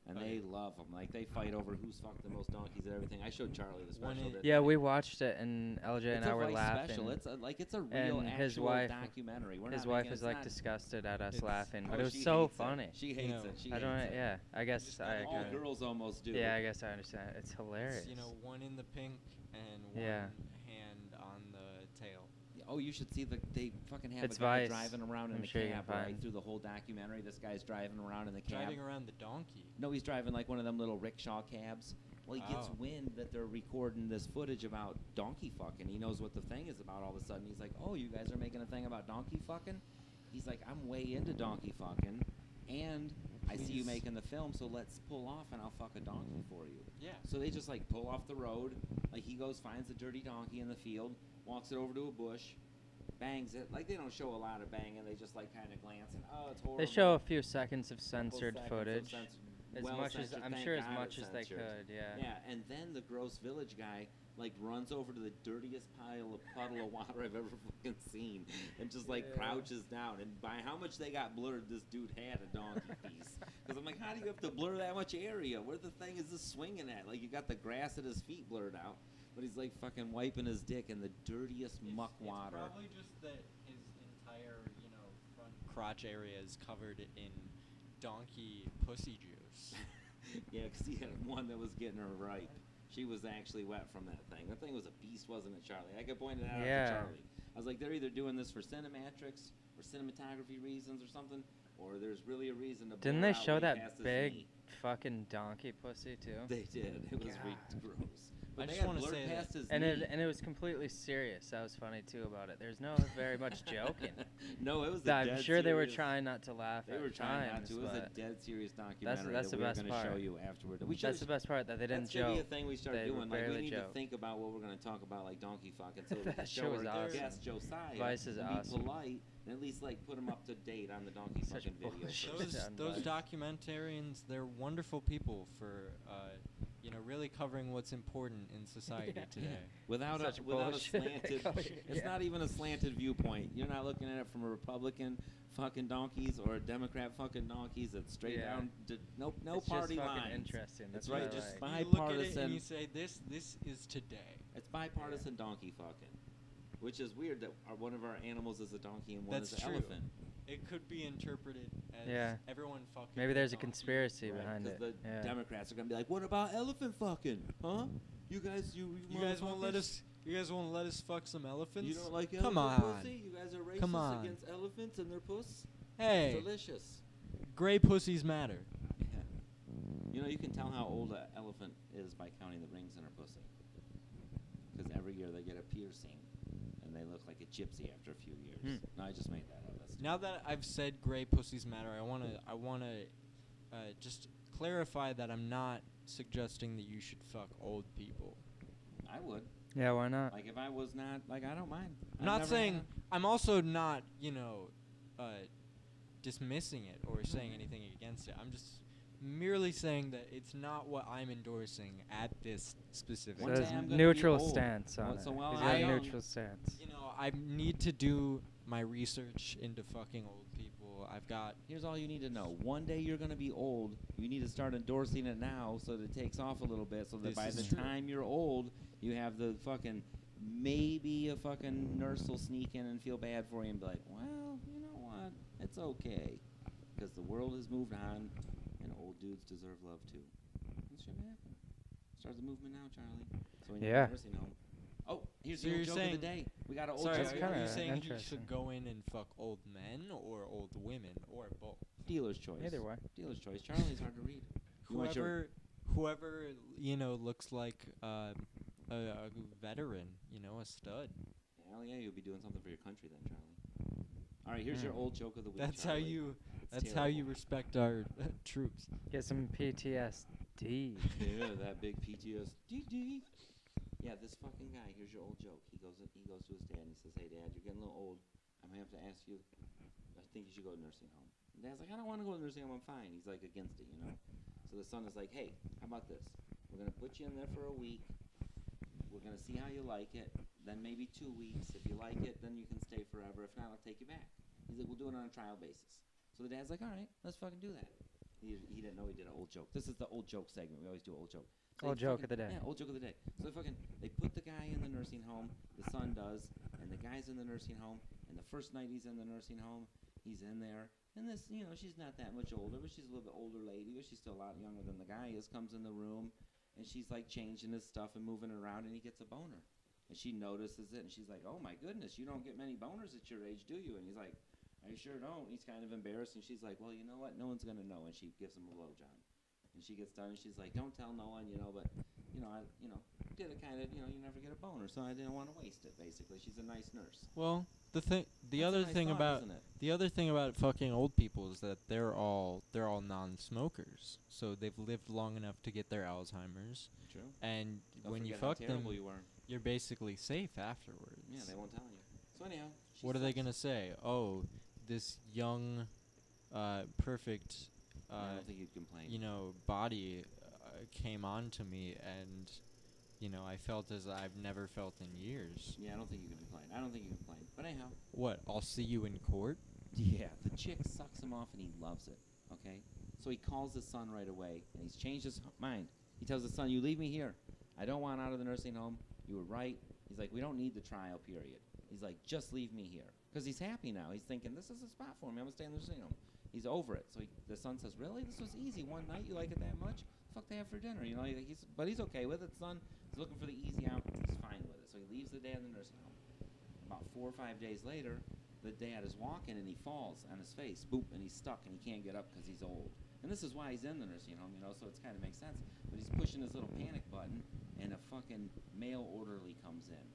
And Okay. they love them. Like, they fight over who's fucked the most donkeys and everything. I showed Charlie the When special. it- that Yeah, they- we watched it, and LJ and it's I a were Vice laughing. special. It's a real And his actual wife- documentary. We're His not wife making, was it's like not, disgusted at us It's- laughing, oh, but it was she so hates it. funny. She hates it. She I hates don't. it. Yeah, I guess just I got All agree. girls almost do. Yeah, I guess I understand. It's hilarious. It's, one in the pink and one Yeah. hand on the tail. Oh, you should see they fucking have It's a guy Vice. driving around in I'm the sure you can cab right find. through the whole documentary. This guy's driving around in the cab. Driving around the donkey. No, he's driving like one of them little rickshaw cabs. Well, he gets Oh. wind that they're recording this footage about donkey fucking. He knows what the thing is about all of a sudden. He's like, oh, you guys are making a thing about donkey fucking? He's like, I'm way into donkey fucking, and I see you Please. making the film, so let's pull off and I'll fuck a donkey for you. Yeah. So they just like pull off the road. Like he goes, finds a dirty donkey in the field, walks it over to a bush, bangs it. Like they don't show a lot of banging. They just like kind of glance and oh, it's horrible. They show a few seconds of Couple censored seconds of footage. censored- As well much as censored, I'm thank sure, as God much it's as they censored. could. Yeah. Yeah, and then the gross village guy like runs over to the dirtiest puddle of water I've ever fucking seen, and just like Yeah. crouches down. And by how much they got blurred, this dude had a donkey piece. Because I'm like, how do you have to blur that much area? Where the thing is this swinging at? Like you got the grass at his feet blurred out, but he's like fucking wiping his dick in the dirtiest muck water. It's probably just that his entire, front crotch area is covered in donkey pussy juice. Yeah, because he had one that was getting her ripe. She was actually wet from that thing. That thing was a beast, wasn't it, Charlie? I could point it out Yeah. to Charlie. I was like, they're either doing this for cinematrix or cinematography reasons or something, or there's really a reason to. Didn't blur they out show way that past his big knee. fucking donkey pussy too? They did. It was God. gross. I But they just had want to blurred say that. past his And knee. it was completely serious. That was funny too about it. There's no very much joking. No, it was a I'm dead sure they were serious- trying not to laugh They at were trying not times, to. It was a but dead serious documentary that's that the we were best going to show part. you afterward. That's the best part, that they didn't That's gonna joke. be a thing we start They doing. Like we barely need joke. to think about what we're going to talk about, like donkey fucking. So we That can show show was our awesome. guest Josiah Vice is and awesome. be polite and at least like put him up to date on the donkey Such fucking video. bullshit. first. Those Vice. documentarians, they're wonderful people for really covering what's important in society today. Without Such a bullshit. slanted, it's Yeah. not even a slanted viewpoint. You're not looking at it from a Republican fucking donkeys or a Democrat fucking donkeys. It's straight Yeah. down. No It's party just fucking lines. interesting. That's That's right, what I just like. You look at it bipartisan. and you say, this is today. It's bipartisan donkey fucking, which is weird that one of our animals is a donkey and one That's is an true. elephant. It could be interpreted as Yeah. everyone fucking. Maybe there's a donkey. conspiracy Right, behind 'cause it. the Yeah. Democrats are gonna be like, "What about elephant fucking? Huh? You guys won't let motherfuckers? us. You guys won't let us fuck some elephants. You don't like Come elephant on. pussy? You guys are racist Come on. against elephants and their puss? Hey, It's delicious. gray pussies matter. Yeah. You know, you can tell how old an elephant is by counting the rings in her pussy. Because every year they get a piercing, and they look like a gypsy after a few years. No, I just made that up. That's Now that I've said gray pussies matter, I wanna just clarify that I'm not suggesting that you should fuck old people. I would. Yeah, why not? Like, if I was not, like, I don't mind. I'm not saying. I'm also not, dismissing it or saying anything against it. I'm just merely saying that it's not what I'm endorsing at this specific. One Says day I'm gonna be neutral old. stance on Well, it. so while He's I'm got a young- neutral stance. I need to do my research into fucking old people. I've got. Here's all you need to know. One day you're going to be old. You need to start endorsing it now so that it takes off a little bit so that This by is the true. time you're old, you have the fucking, maybe a fucking nurse will sneak in and feel bad for you and be like, well, you know what? It's okay. Because the world has moved on and old dudes deserve love too. That should happen. Start the movement now, Charlie. So when you're Yeah. in a nursing home. Oh, here's So the you're old joke of saying- the day. We got an old Sorry, That's joke. are you kinda saying he interesting. should go in and fuck old men or old women or both? Dealer's choice. Either way. Dealer's choice. Charlie's hard to read. You want your- Whoever looks like a veteran, a stud. Hell yeah, you'll be doing something for your country then, Charlie. All right, here's your old joke of the week. That's how Charlie. you. It's That's how you terrible. respect our troops. Get some PTSD. Yeah, that big PTSD. Yeah, this fucking guy. Here's your old joke. He goes to his dad and he says, "Hey, Dad, you're getting a little old. I'm gonna have to ask you. I think you should go to nursing home." And Dad's like, "I don't want to go to nursing home. I'm fine." He's like against it, So the son is like, "Hey, how about this? We're gonna put you in there for a week. We're gonna see how you like it. Then maybe 2 weeks. If you like it, then you can stay forever. If not, I'll take you back." He's like, "We'll do it on a trial basis." So the dad's like, "All right, let's fucking do that." He didn't know he did an old joke. This is the old joke segment. We always do an old joke. So Old they joke fucking- of the day. Yeah, old joke of the day. So they put the guy in the nursing home. The son does, and the guy's in the nursing home. And the first night he's in the nursing home, he's in there. And this, she's not that much older, but she's a little bit older lady, but she's still a lot younger than the guy is. Comes in the room, and she's like changing his stuff and moving it around, and he gets a boner. And she notices it, and she's like, "Oh my goodness, you don't get many boners at your age, do you?" And he's like, "I sure don't." He's kind of embarrassed, and she's like, "Well, you know what? No one's gonna know." And she gives him a blowjob. And she gets done, and she's like, "Don't tell no one, but I did it kind of, you never get a boner, so I didn't want to waste it." Basically, she's a nice nurse. Well, the That's a other nice thing thought, about isn't it? the other thing about fucking old people is that they're all non-smokers, so they've lived long enough to get their Alzheimer's, True. and Don't when you forget how fuck them, terrible you were. you're basically safe afterwards. Yeah, they won't tell you. So anyhow, she What are they sucks. gonna say? Oh, this young, perfect, I don't think you'd complain. body came on to me, and I felt as I've never felt in years. Yeah, I don't think you can complain. I don't think you can complain. But anyhow. What? I'll see you in court. Yeah, the chick sucks him off and he loves it, okay? So he calls his son right away, and he's changed his mind. He tells his son, "You leave me here. I don't want out of the nursing home. You were right." He's like, "We don't need the trial period." He's like, "Just leave me here." Because he's happy now. He's thinking, this is a spot for me. I'm going to stay in the nursing home. He's over it. So the son says, "Really? This was easy. One night? You like it that much? Fuck they have for dinner." But he's okay with it. The son is looking for the easy out. He's fine with it. So he leaves the dad in the nursing home. About 4 or 5 days later, the dad is walking and he falls on his face, boop, and he's stuck and he can't get up because he's old. And this is why he's in the nursing home, so it's kind of makes sense. But he's pushing his little panic button, and a fucking male orderly comes in.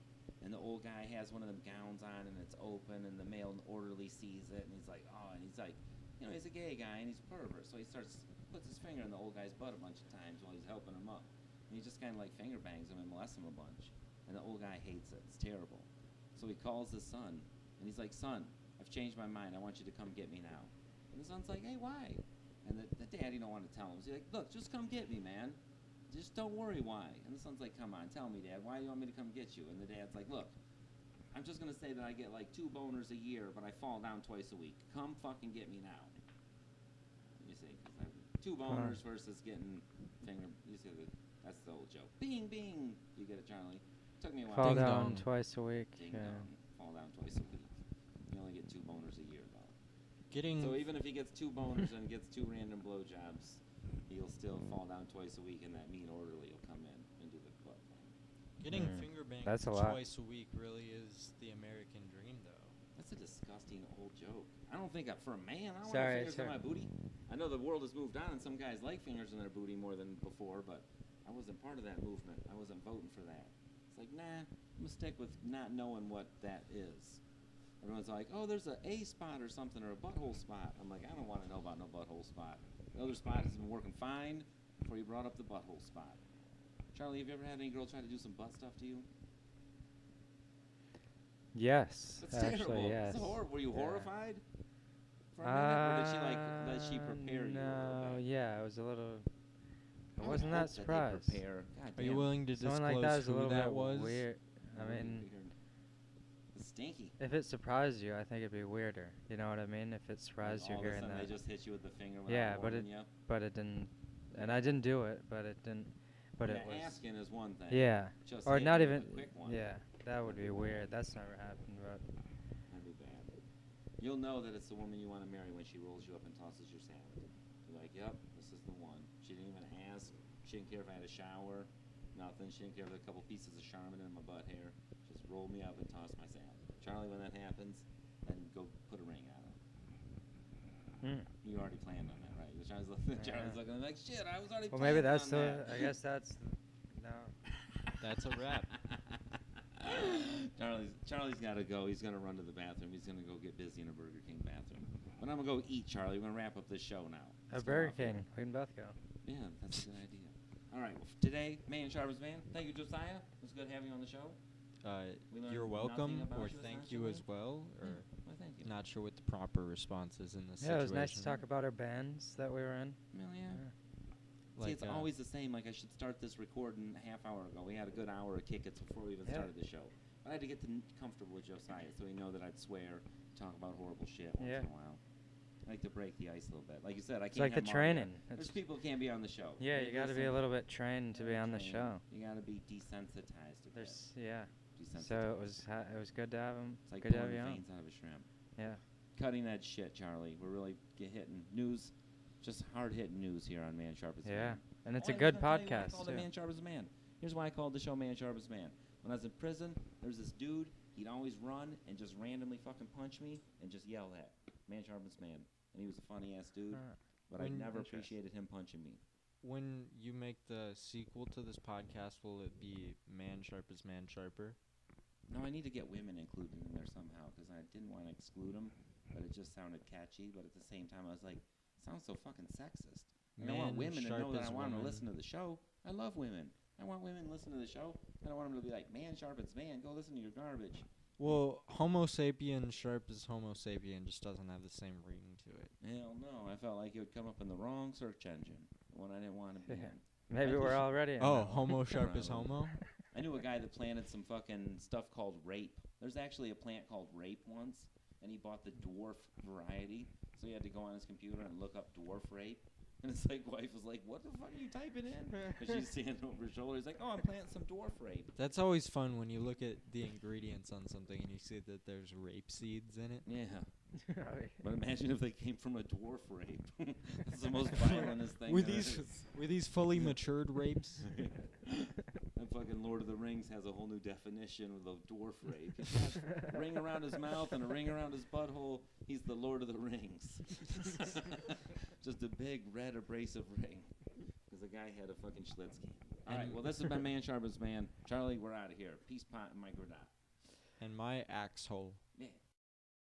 And the old guy has one of them gowns on, and it's open, and the male orderly sees it, and he's like, oh, and he's like, he's a gay guy, and he's a pervert. So he puts his finger in the old guy's butt a bunch of times while he's helping him up. And he just kind of like finger bangs him and molests him a bunch. And the old guy hates it. It's terrible. So he calls his son, and he's like, son, I've changed my mind. I want you to come get me now. And the son's like, hey, why? And the daddy don't want to tell him. So he's like, look, just come get me, man. Just don't worry why. And the son's like, come on, tell me, Dad. Why do you want me to come get you? And the dad's like, look, I'm just going to say that I get like 2 boners a year, but I fall down twice a week. Come fucking get me now. You see, 2 boners versus getting finger. You see, that's the old joke. Bing, bing. You get it, Charlie? Took me a while. Fall Ding down dong. twice a week. Ding dong. Fall down twice a week. You only get 2 boners a year, though. Getting So even if he gets 2 boners and gets 2 random blowjobs, he'll still fall down twice a week, and that mean orderly will come in and do the butt thing. getting finger banged That's a lot. twice a week really is the American dream, though. That's a disgusting old joke. I don't think for a man, I don't Sorry, want fingers in my booty. I know the world has moved on, and some guys like fingers in their booty more than before, but I wasn't part of that movement. I wasn't voting for that. It's like, nah, I'm going to stick with not knowing what that is. Everyone's like, oh, there's a spot or something, or a butthole spot. I'm like, I don't want to know about no butthole spot. The other spot has been working fine before you brought up the butthole spot. Charlie, have you ever had any girl try to do some butt stuff to you? Yes, That's actually, terrible. yes. It's horrible. Were you Yeah. horrified for a minute, or did she prepare you a little No, bit? yeah, I was a little. I would wasn't hope that surprised. They prepare. God Are you damn. willing to Someone disclose like that is a who little that bit was? weird. I That would be mean, weird. It's stinky. if it surprised you, I think it'd be weirder. You know what I mean? If it surprised Like, you all of a hearing sudden that. they just hit you with the finger without Yeah, but warning you. But it didn't, and I didn't do it. But it didn't. But Yeah, it was. asking is one thing. Yeah. Just Or hitting not with a even. quick one. Yeah, that would be weird. That's never happened. But That'd be bad. You'll know that it's the woman you want to marry when she rolls you up and tosses your salad. You're like, yep, this is the one. She didn't even ask. She didn't care if I had a shower. Nothing. She didn't care if there were a couple pieces of Charmin in my butt hair. Just rolled me up and tossed my salad. Charlie, when that happens, then go put a ring on her. You already planned on that, right? Charlie's looking like, shit, I was already well, planning maybe that's on the. that. I guess that's. No. That's a wrap. Charlie's got to go. He's going to run to the bathroom. He's going to go get busy in a Burger King bathroom. But I'm going to go eat, Charlie. We're going to wrap up this show now. A Let's get Burger off here. King. We can both go. Yeah, that's a good idea. All right. Well, today, Man Sharpens Man. Thank you, Josiah. It was good having you on the show. We learned You're welcome, nothing about or you, thank you as essentially. well, or Well, thank you. not sure what the proper response is in this Yeah, situation. it was nice to talk about our bands that we were in. Well, yeah. Yeah. See, it's always the same. Like, I should start this recording a half hour ago. We had a good hour of kick-its before we even Yeah. started the show. But I had to get comfortable with Josiah so he know that I'd swear, talk about horrible shit once Yeah. in a while. I like to break the ice a little bit. Like you said, I It's can't like the have Mario. training. There's It's, people who can't be on the show. yeah, you got to be a listen, little bit trained to be on the trained. show. You got to be desensitized to There's yeah. Desensitized. So it was good to have him. It's like good to have pulling you the on. veins out of a shrimp. Yeah. Cutting edge shit, Charlie. We're really hitting news, just hard hitting news here on Man Sharpens Yeah. Man. And it's Oh, a I was good gonna tell you why I podcast called too. it Man Sharpens Man. Here's why I called the show Man Sharpens Man. When I was in prison, there was this dude. He'd always run and just randomly fucking punch me and just yell at Man Sharpens Man. And he was a funny ass dude, but I When- never Interesting. appreciated him punching me. When you make the sequel to this podcast, will it be Man Sharpens Man Sharper? No, I need to get women included in there somehow because I didn't want to exclude them, but it just sounded catchy. But at the same time, I was like, sounds so fucking sexist. I want Man women to know sharp that I as want them to woman. listen to the show. I love women. I want women to listen to the show. I don't want them to be like, man sharpens man, go listen to your garbage. Well, Homo sapien sharp as Homo sapien just doesn't have the same ring to it. Hell no, I felt like it would come up in the wrong search engine, the one I didn't want to be in. Maybe I we're just- already in Oh, that one. Homo sharp as Probably. Homo? I knew a guy that planted some fucking stuff called rape. There's actually a plant called rape once, and he bought the dwarf variety, so he had to go on his computer and look up dwarf rape. And his wife was like, what the fuck are you typing in? And she's standing over his shoulder. He's like, oh, I'm planting some dwarf rape. That's always fun when you look at the ingredients on something and you see that there's rape seeds in it. Yeah. But imagine if they came from a dwarf rape. That's the most violentest thing. Were there these is. were these fully matured rapes? And fucking Lord of the Rings has a whole new definition of the dwarf rape. He's got a ring around his mouth and a ring around his butthole. He's the Lord of the Rings. Just a big red abrasive ring. Because the guy had a fucking Schlitz can. All right, well, this has been Man Sharpens Man. Charlie, we're out of here. Peace, pot, and microdot. And my axe hole. Yeah.